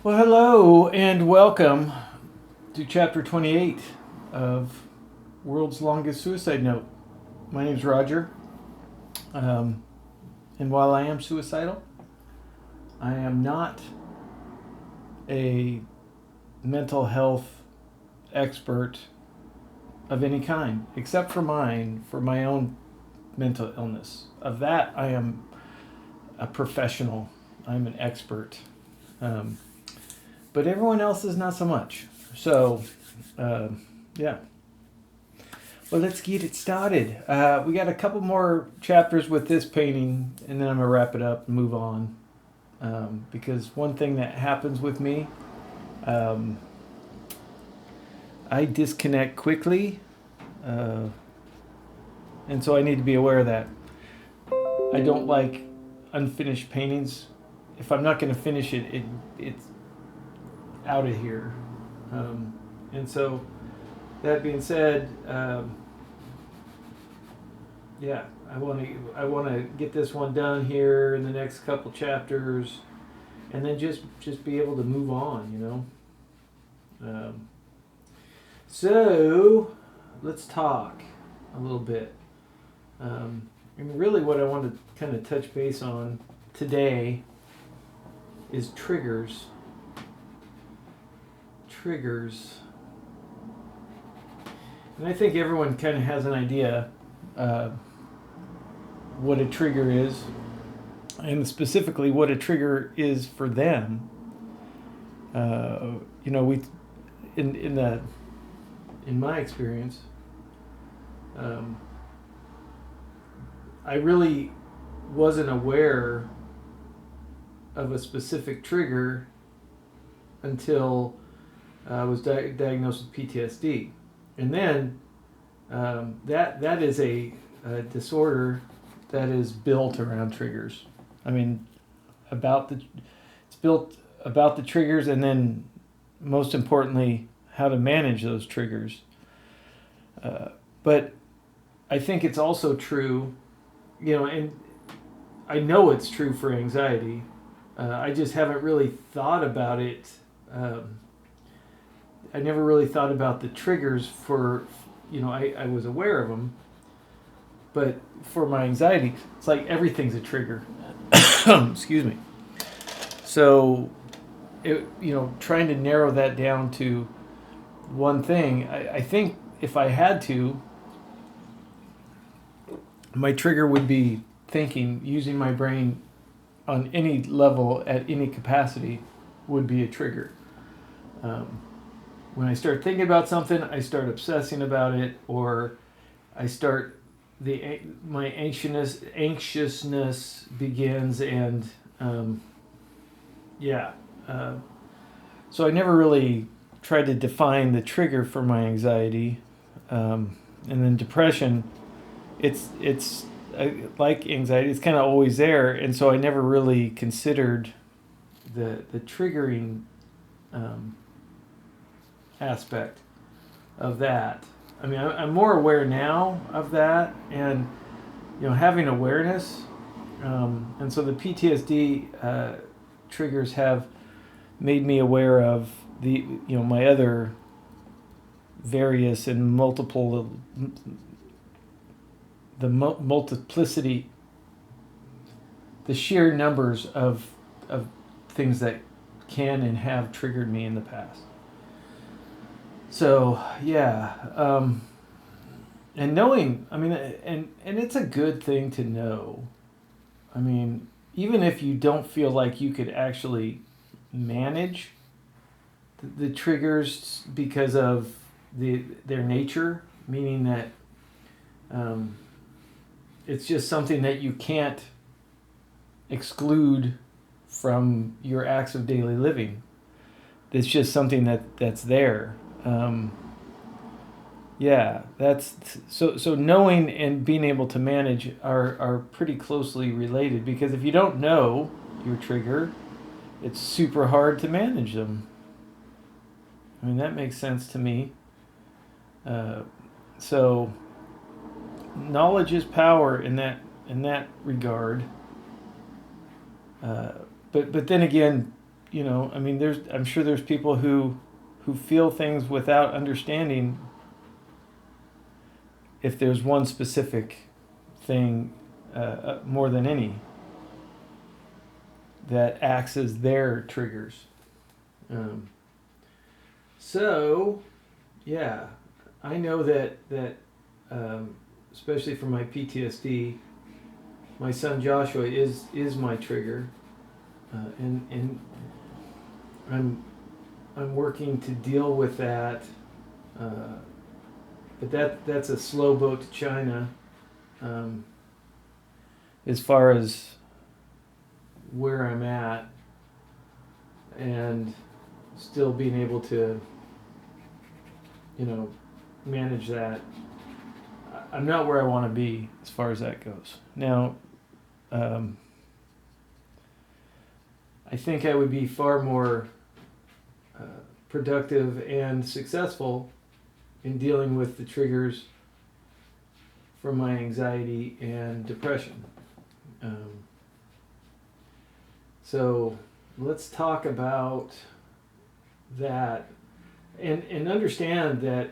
Well, hello and welcome to chapter 28 of World's Longest Suicide Note. My name's Roger, and while I am suicidal, I am not a mental health expert of any kind, except for my own mental illness. Of that, I am a professional. I'm an expert. But everyone else is not so much. So, yeah. Well, let's get it started. We got a couple more chapters with this painting, and then I'm going to wrap it up and move on. Because one thing that happens with me, I disconnect quickly, and so I need to be aware of that. I don't like unfinished paintings. If I'm not going to finish it, it's out of here. And so, that being said, yeah, I want to get this one done here in the next couple chapters, and then just be able to move on, So let's talk a little bit. Really, what I want to kind of touch base on today is triggers. And I think everyone kind of has an idea what a trigger is, and specifically what a trigger is for them. We in my experience, I really wasn't aware of a specific trigger until I was diagnosed with PTSD, and then that is a disorder that is built around triggers. It's built about the triggers, and then most importantly, how to manage those triggers. But I think it's also true, and I know it's true for anxiety. I just haven't really thought about it. I never really thought about the triggers for, I was aware of them, but for my anxiety, it's like everything's a trigger. Excuse me. So, trying to narrow that down to one thing, I think if I had to, my trigger would be thinking, using my brain on any level, at any capacity, would be a trigger. When I start thinking about something, I start obsessing about it, or I start my anxiousness begins, and so I never really tried to define the trigger for my anxiety, and then depression. It's like anxiety. It's kind of always there, and so I never really considered the triggering aspect of that. I'm more aware now of that, and having awareness, and so the PTSD triggers have made me aware of my other various and multiplicity, the sheer numbers of things that can and have triggered me in the past. So and knowing, and it's a good thing to know. Even if you don't feel like you could actually manage the triggers because of their nature, meaning that it's just something that you can't exclude from your acts of daily living. It's just something that's there. That's so knowing and being able to manage are pretty closely related, because if you don't know your trigger, it's super hard to manage them. That makes sense to me. So knowledge is power in that regard. But then again, I mean, I'm sure there's people who feel things without understanding if there's one specific thing more than any that acts as their triggers. So, yeah, I know that especially for my PTSD, my son Joshua is my trigger, and I'm working to deal with that. But that's a slow boat to China, as far as where I'm at, and still being able to, manage that. I'm not where I want to be as far as that goes. Now, I think I would be far more productive and successful in dealing with the triggers from my anxiety and depression. So let's talk about that, and understand that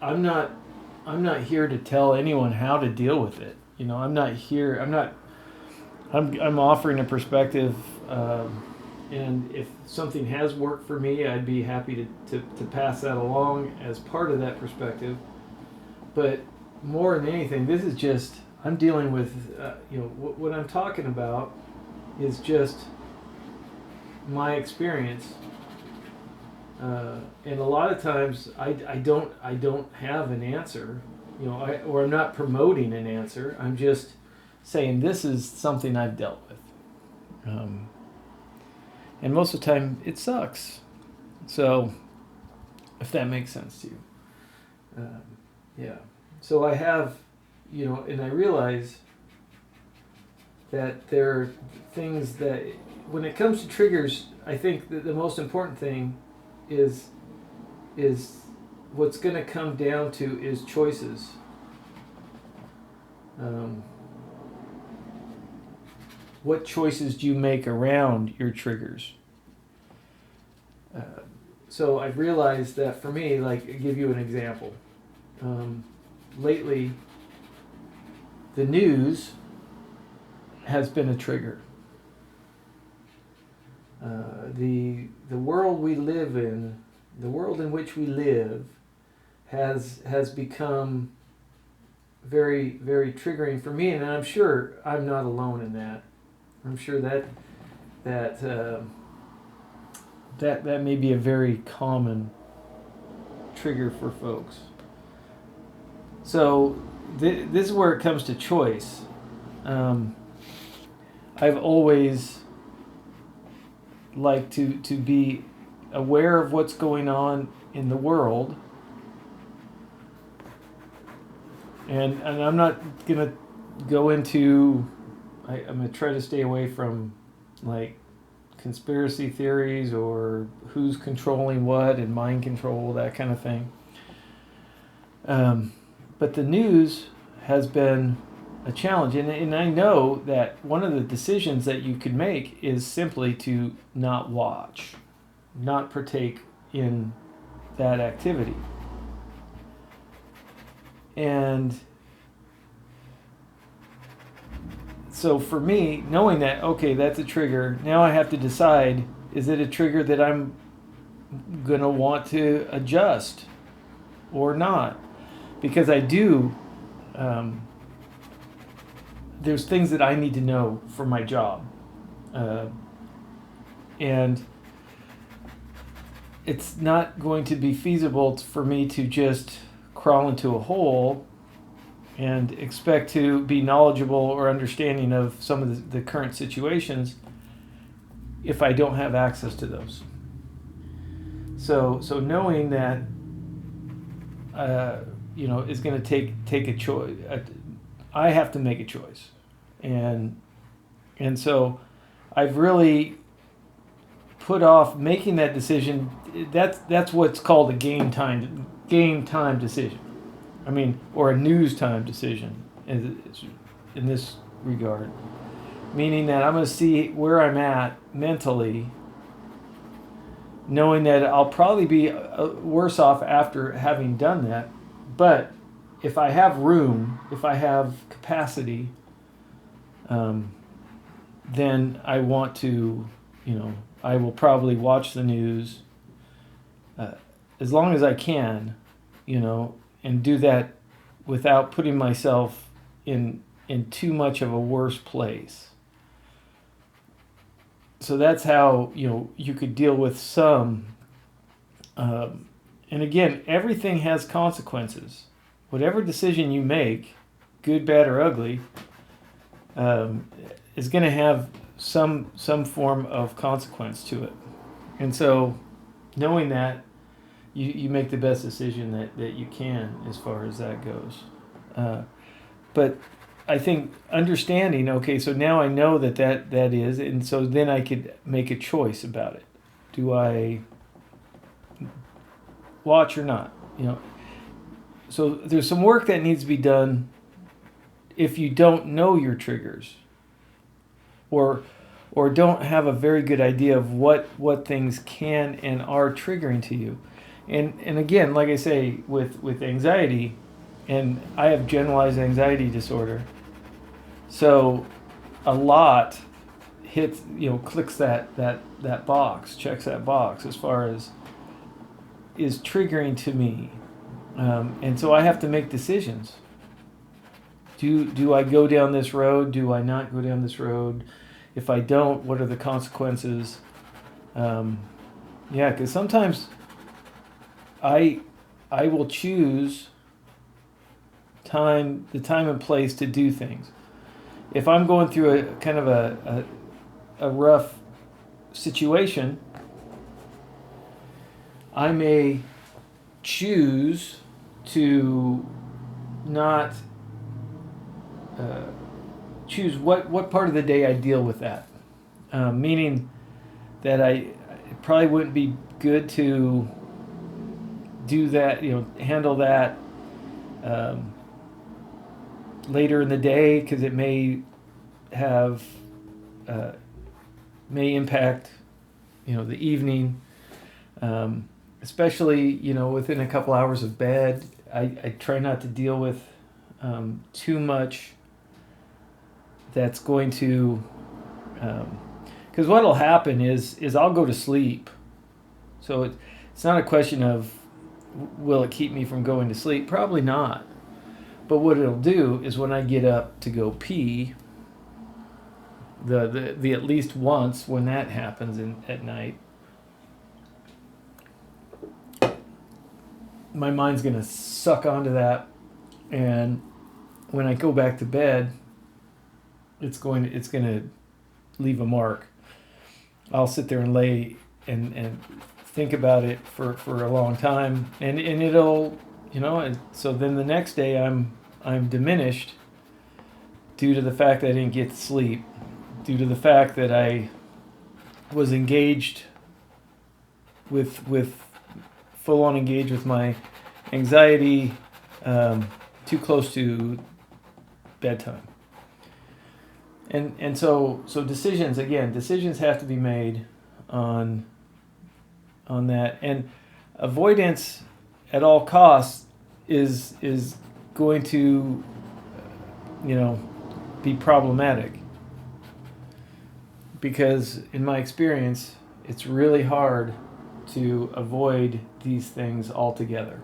I'm not here to tell anyone how to deal with it. I'm offering a perspective, and if something has worked for me, I'd be happy to pass that along as part of that perspective. But more than anything, this is just, I'm dealing with, what I'm talking about is just my experience. And a lot of times I don't have an answer, or I'm not promoting an answer. I'm just saying this is something I've dealt with. And most of the time it sucks. So if that makes sense to you. Yeah. So I have, and I realize that there are things that, when it comes to triggers, I think that the most important thing is what's going to come down to is choices. What choices do you make around your triggers? So I've realized that for me, like, I'll give you an example. Lately, the news has been a trigger. The world we live in, the world in which we live, has become very, very triggering for me, and I'm sure I'm not alone in that. I'm sure that may be a very common trigger for folks. So this is where it comes to choice. I've always liked to be aware of what's going on in the world, and I'm not gonna go into. I'm gonna try to stay away from like conspiracy theories or who's controlling what and mind control, that kind of thing. But the news has been a challenge, and I know that one of the decisions that you could make is simply to not watch, not partake in that activity. And so for me, knowing that, okay, that's a trigger, now I have to decide, is it a trigger that I'm going to want to adjust or not? Because I do, there's things that I need to know for my job. And it's not going to be feasible for me to just crawl into a hole and expect to be knowledgeable or understanding of some of the current situations if I don't have access to those. So knowing that, is going to take a choice. I have to make a choice, and so I've really put off making that decision. That's what's called a game time decision. I mean, or a news time decision in this regard, meaning that I'm going to see where I'm at mentally knowing that I'll probably be worse off after having done that. But if I have room, if I have capacity, then I want to, I will probably watch the news as long as I can, and do that without putting myself in too much of a worse place. So that's how you could deal with some. And again, everything has consequences. Whatever decision you make, good, bad, or ugly, is going to have some form of consequence to it. And so, knowing that, you make the best decision that you can as far as that goes. But I think understanding, okay, so now I know that is, and so then I could make a choice about it. Do I watch or not? So there's some work that needs to be done if you don't know your triggers, or don't have a very good idea of what things can and are triggering to you. And again, like I say, with anxiety, and I have generalized anxiety disorder, so a lot hits, clicks that box, checks that box as far as is triggering to me. And so I have to make decisions. Do I go down this road? Do I not go down this road? If I don't, what are the consequences? Because sometimes I will choose the time and place to do things. If I'm going through a kind of a rough situation, I may choose to not choose what part of the day I deal with that. Meaning that it probably wouldn't be good to do that, handle that later in the day, because it may have may impact the evening, especially within a couple hours of bed. I try not to deal with too much that's going to, because what'll happen is I'll go to sleep. So it's not a question of will it keep me from going to sleep? Probably not. But what it'll do is when I get up to go pee, the at least once when that happens at night, my mind's gonna suck onto that, and when I go back to bed, it's gonna leave a mark. I'll sit there and lay and think about it for a long time, and it'll so then the next day I'm diminished due to the fact that I didn't get sleep, due to the fact that I was engaged with full on engaged with my anxiety, too close to bedtime. And so decisions have to be made on that, and avoidance at all costs is going to be problematic, because in my experience it's really hard to avoid these things altogether.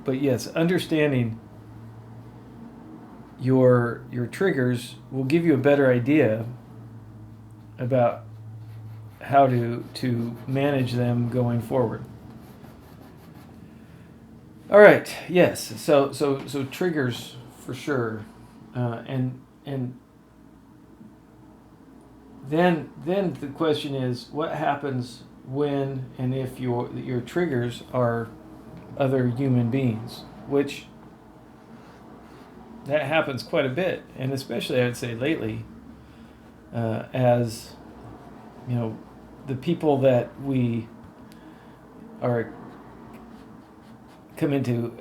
But yes, understanding your triggers will give you a better idea about how to manage them going forward. All right. Yes. So triggers for sure, and then the question is, what happens when and if your triggers are other human beings, which that happens quite a bit, and especially I would say lately, as the people that we are come into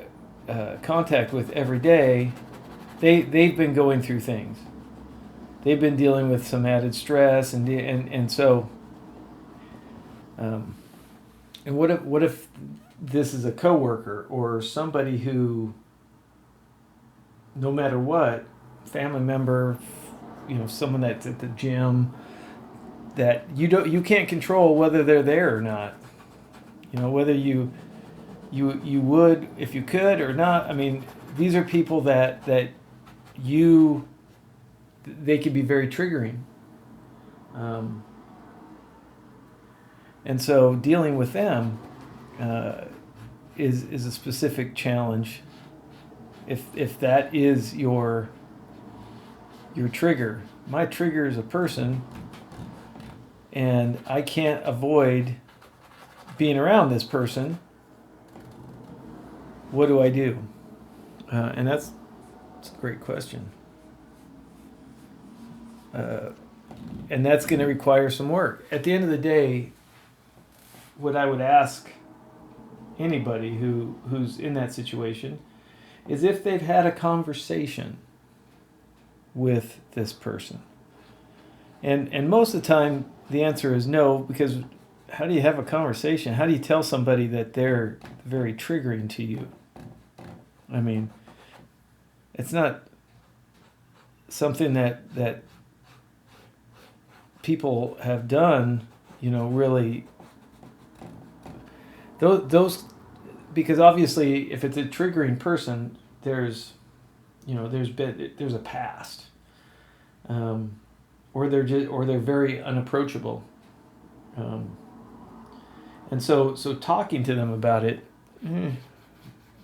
contact with every day, they've been going through things, they've been dealing with some added stress, and so. And what if this is a coworker or somebody who, no matter what, family member, someone that's at the gym, that you can't control whether they're there or not. Whether you would if you could or not. I mean, these are people that they can be very triggering. And so dealing with them is a specific challenge. If that is your trigger, my trigger is a person, and I can't avoid being around this person. What do I do? And that's a great question. And that's going to require some work. At the end of the day, what I would ask anybody who's in that situation is if they've had a conversation with this person. And most of the time the answer is no, because how do you have a conversation? How do you tell somebody that they're very triggering to you? I mean, it's not something that people have done, really. Those, because obviously, if it's a triggering person, there's a past, or they're very unapproachable, and so talking to them about it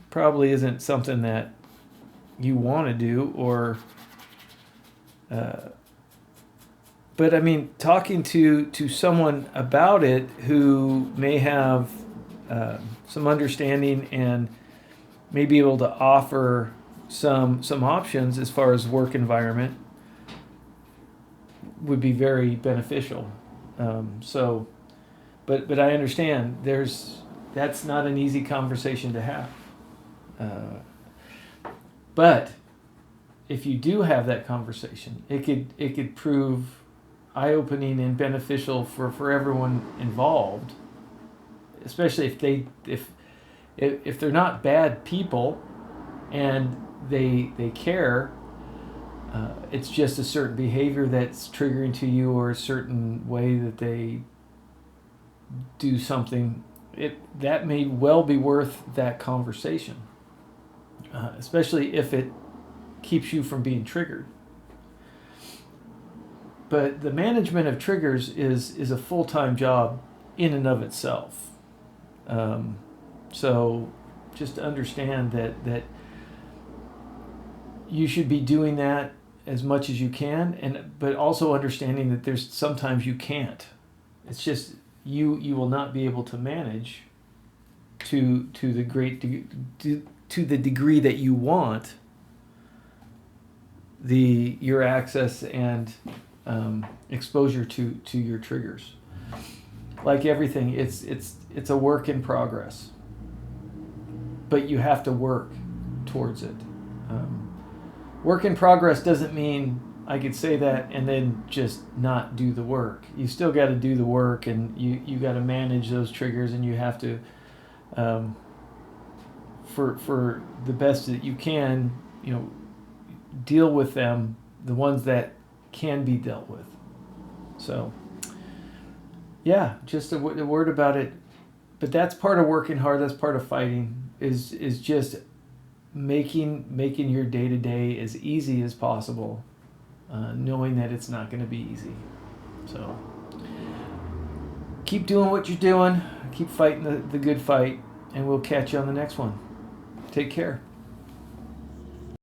probably isn't something that you want to do, or. But I mean, talking to someone about it who may have some understanding and may be able to offer some options as far as work environment would be very beneficial. But I understand that's not an easy conversation to have. But if you do have that conversation, it could prove eye-opening and beneficial for everyone involved, especially if they're not bad people and they care. It's just a certain behavior that's triggering to you, or a certain way that they do something. That may well be worth that conversation, especially if it keeps you from being triggered. But the management of triggers is a full-time job in and of itself. So just understand that you should be doing that as much as you can, but also understanding that there's sometimes you can't. It's just you will not be able to manage to the degree that you want your access and exposure to your triggers. Like everything, it's a work in progress, but you have to work towards it. Work in progress doesn't mean I could say that and then just not do the work. You still got to do the work, and you got to manage those triggers, and you have to, for the best that you can, deal with them, the ones that can be dealt with. So, yeah, just a word about it. But that's part of working hard. That's part of fighting. Is just making your day-to-day as easy as possible, knowing that it's not going to be easy. So keep doing what you're doing. Keep fighting the good fight, and we'll catch you on the next one. Take care.